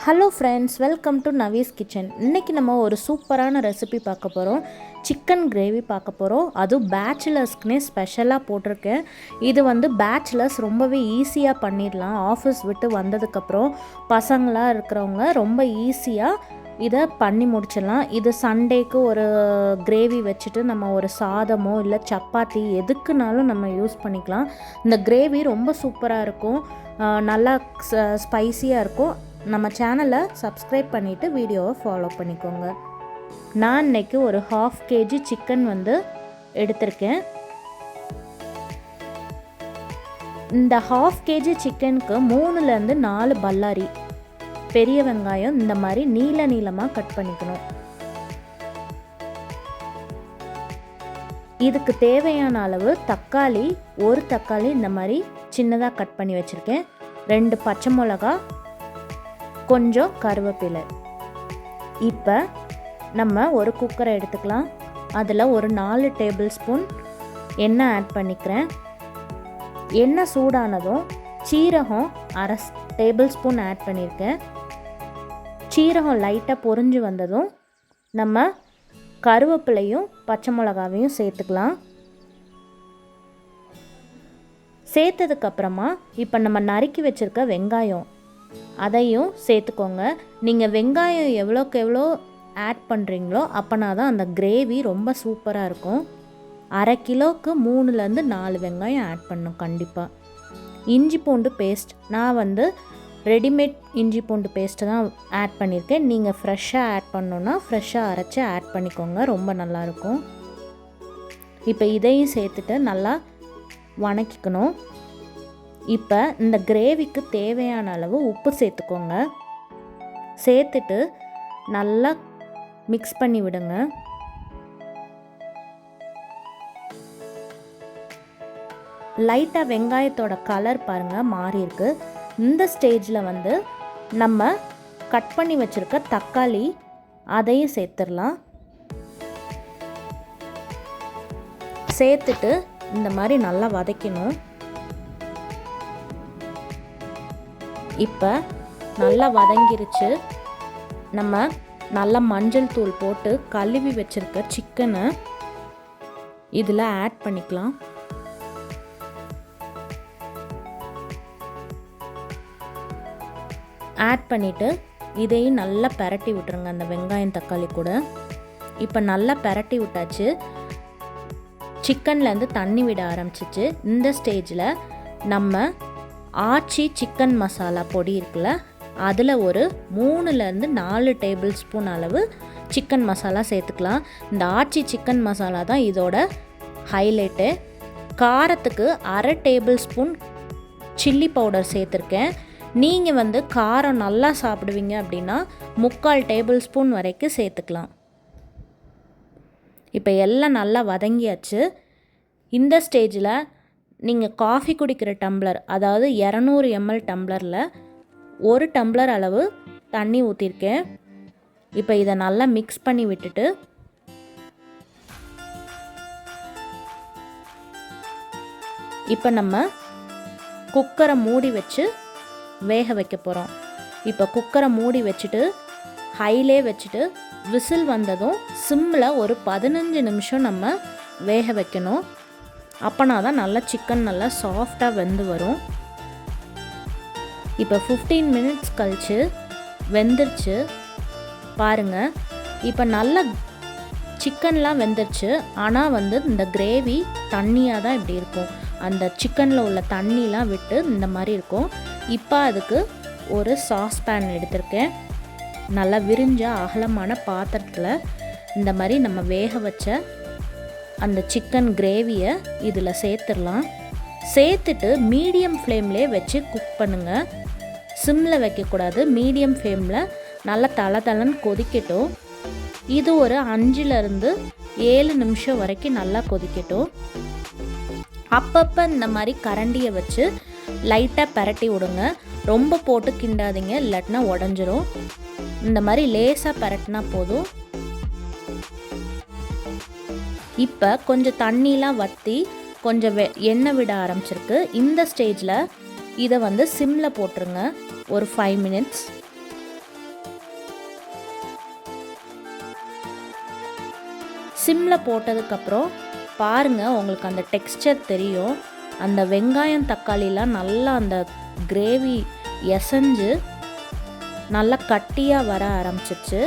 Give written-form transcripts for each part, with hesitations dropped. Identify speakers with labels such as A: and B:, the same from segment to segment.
A: Hello friends, welcome to Navi's kitchen. இன்றைக்கி நம்ம ஒரு சூப்பரான ரெசிபி பார்க்க போகிறோம். சிக்கன் கிரேவி பார்க்க போகிறோம். அதுவும் பேச்சுலர்ஸ்க்குனே ஸ்பெஷலாக போட்டிருக்கேன். இது பேச்சுலர்ஸ் ரொம்பவே ஈஸியாக பண்ணிடலாம். ஆஃபீஸ் விட்டு வந்ததுக்கப்புறம் பசங்களாக இருக்கிறவங்க ரொம்ப ஈஸியாக இதை பண்ணி முடிச்சிடலாம். இது சண்டேக்கு ஒரு கிரேவி வச்சுட்டு நம்ம ஒரு சாதமோ இல்லை சப்பாத்தி எதுக்குனாலும் நம்ம யூஸ் பண்ணிக்கலாம். இந்த கிரேவி ரொம்ப சூப்பராக இருக்கும், நல்லா ஸ்பைஸியாக இருக்கும். நம்ம சேனலை சப்ஸ்கிரைப் பண்ணிவிட்டு வீடியோவை ஃபாலோ பண்ணிக்கோங்க. நான் இன்றைக்கி ஒரு 1/2 kg சிக்கன் எடுத்திருக்கேன். இந்த 1/2 kg சிக்கனுக்கு 3லேருந்து 4 பல்லாரி பெரிய வெங்காயம் இந்த மாதிரி நீளமாக கட் பண்ணிக்கணும். இதுக்கு தேவையான அளவு தக்காளி, ஒரு தக்காளி இந்த மாதிரி சின்னதாக கட் பண்ணி வச்சுருக்கேன். 2 பச்சை மிளகா, கொஞ்சம் கருவேப்பிலை. இப்போ நம்ம ஒரு குக்கரை எடுத்துக்கலாம். அதில் ஒரு 4 டேபிள் ஸ்பூன் எண்ணெய் ஆட் பண்ணிக்கிறேன். எண்ணெய் சூடானதும் சீரகம் 1/2 டேபிள் ஸ்பூன் ஆட் பண்ணியிருக்கேன். சீரகம் லைட்டாக பொரிஞ்சு வந்ததும் நம்ம கருவேப்பிலையும் பச்சை மிளகாவையும் சேர்த்துக்கலாம். சேர்த்ததுக்கப்புறமா இப்போ நம்ம நறுக்கி வச்சுருக்க வெங்காயம் அதையும் சேர்த்துக்கோங்க. நீங்கள் வெங்காயம் எவ்வளோக்கு எவ்வளோ ஆட் பண்ணுறீங்களோ அப்போனா தான் அந்த கிரேவி ரொம்ப சூப்பராக இருக்கும். 1/2 கிலோவுக்கு 3லேருந்து 4 வெங்காயம் ஆட் பண்ணணும் கண்டிப்பாக. இஞ்சி பூண்டு பேஸ்ட் நான் ரெடிமேட் இஞ்சி பூண்டு பேஸ்ட்டு தான் ஆட் பண்ணியிருக்கேன். நீங்கள் ஃப்ரெஷ்ஷாக ஆட் பண்ணணுன்னா ஃப்ரெஷ்ஷாக அரைச்சி ஆட் பண்ணிக்கோங்க, ரொம்ப நல்லாயிருக்கும். இப்போ இதையும் சேர்த்துட்டு நல்லா வணக்கிக்கணும். இப்போ இந்த கிரேவிக்கு தேவையான அளவு உப்பு சேர்த்துக்கோங்க. சேர்த்துட்டு நல்லா மிக்ஸ் பண்ணி விடுங்க. லைட்டாக வெங்காயத்தோட கலர் பாருங்கள் மாறி இருக்கு. இந்த ஸ்டேஜில் நம்ம கட் பண்ணி வச்சுருக்க தக்காளி அதையும் சேர்த்துடலாம். சேர்த்துட்டு இந்த மாதிரி நல்லா வதக்கணும். இப்போ நல்லா வதங்கிருச்சு. நம்ம நல்லா மஞ்சள் தூள் போட்டு கழுவி வச்சுருக்க சிக்கனை இதில் ஆட் பண்ணிக்கலாம். ஆட் பண்ணிவிட்டு இதையும் நல்லா பிரட்டி விட்டுருங்க அந்த வெங்காயம் தக்காளி கூட. இப்போ நல்லா பிரட்டி விட்டாச்சு. சிக்கன்லேருந்து தண்ணி விட ஆரம்பிச்சிச்சு. இந்த ஸ்டேஜில் நம்ம ஆச்சி சிக்கன் மசாலா பொடி இருக்குல்ல, அதில் ஒரு 3லேருந்து 4 டேபிள் ஸ்பூன் அளவு சிக்கன் மசாலா சேர்த்துக்கலாம். இந்த ஆச்சி சிக்கன் மசாலா தான் இதோட ஹைலைட்டு. காரத்துக்கு 1/2 டேபிள் ஸ்பூன் சில்லி பவுடர் சேர்த்துருக்கேன். நீங்கள் காரம் நல்லா சாப்பிடுவீங்க அப்படின்னா 3/4 டேபிள் ஸ்பூன் வரைக்கும் சேர்த்துக்கலாம். இப்போ எல்லாம் நல்லா வதங்கியாச்சு. இந்த ஸ்டேஜில் நீங்கள் காஃபி குடிக்கிற டம்ளர், அதாவது 200 ml டம்ளரில் 1 டம்ளர் அளவு தண்ணி ஊற்றிருக்கேன். இப்போ இதை நல்லா மிக்ஸ் பண்ணி விட்டுட்டு இப்போ நம்ம குக்கரை மூடி வச்சு வேக வைக்க போகிறோம். இப்போ குக்கரை மூடி வச்சுட்டு ஹைலே வச்சுட்டு விசில் வந்ததும் சிம்மில் ஒரு 15 நிமிஷம் நம்ம வேக வைக்கணும். அப்போனா தான் நல்லா சிக்கன் நல்லா சாஃப்டாக வெந்து வரும். இப்போ 15 மினிட்ஸ் கழித்து வெந்துருச்சு பாருங்கள். இப்போ நல்லா சிக்கன்லாம் வெந்துருச்சு. ஆனால் இந்த கிரேவி தண்ணியாக தான் இப்படி இருக்கும். அந்த சிக்கனில் உள்ள தண்ணிலாம் விட்டு இந்த மாதிரி இருக்கும். இப்போ அதுக்கு ஒரு சாஸ் பேன் எடுத்திருக்கேன். நல்லா விரிஞ்ச அகலமான பாத்திரத்தில் இந்த மாதிரி நம்ம வேக வச்ச அந்த சிக்கன் கிரேவியை இதில் சேர்த்துடலாம். சேர்த்துட்டு மீடியம் ஃப்ளேம்லேயே வச்சு குக் பண்ணுங்கள். சிம்மில் வைக்கக்கூடாது, மீடியம் ஃப்ளேமில் நல்லா தளன்னு கொதிக்கட்டும். இது ஒரு 5லேருந்து 7 நிமிஷம் வரைக்கும் நல்லா கொதிக்கட்டும். அப்பப்போ இந்த மாதிரி கரண்டியை வச்சு லைட்டாக பிரட்டி விடுங்க. ரொம்ப போட்டு கிண்டாதீங்க, இல்லாட்டினா உடஞ்சிரும். இந்த மாதிரி லேசாக பிரட்டினா போதும். இப்போ கொஞ்சம் தண்ணிலாம் வற்றி கொஞ்சம் எண்ணெய் விட ஆரம்பிச்சிருக்கு. இந்த ஸ்டேஜில் இதை சிம்மில் போட்டுருங்க ஒரு 5 மினிட்ஸ். சிம்மில் போட்டதுக்கப்புறம் பாருங்கள், உங்களுக்கு அந்த டெக்ஸ்சர் தெரியும். அந்த வெங்காயம் தக்காளிலாம் நல்லா அந்த கிரேவி எசைஞ்சு நல்லா கட்டியாக வர ஆரம்பிச்சிச்சு.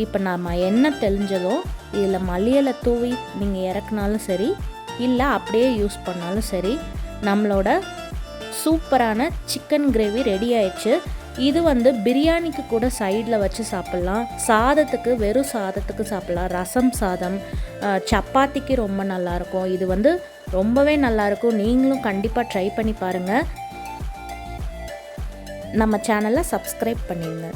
A: இப்போ நம்ம எண்ணெய் தெளிஞ்சதும் இதில் மல்லி இலை தூவி நீங்கள் இறக்குனாலும் சரி, இல்லை அப்படியே யூஸ் பண்ணாலும் சரி, நம்மளோட சூப்பரான சிக்கன் கிரேவி ரெடி ஆயிடுச்சு. இது வந்து பிரியாணிக்கு கூட சைடில் வச்சு சாப்பிட்லாம், சாதத்துக்கு வெறும் சாதத்துக்கு சாப்பிட்லாம், ரசம் சாதம், சப்பாத்திக்கு ரொம்ப நல்லாயிருக்கும். இது வந்து ரொம்பவே நல்லாயிருக்கும். நீங்களும் கண்டிப்பாக ட்ரை பண்ணி பாருங்கள். நம்ம சேனலை சப்ஸ்கிரைப் பண்ணிடுங்க.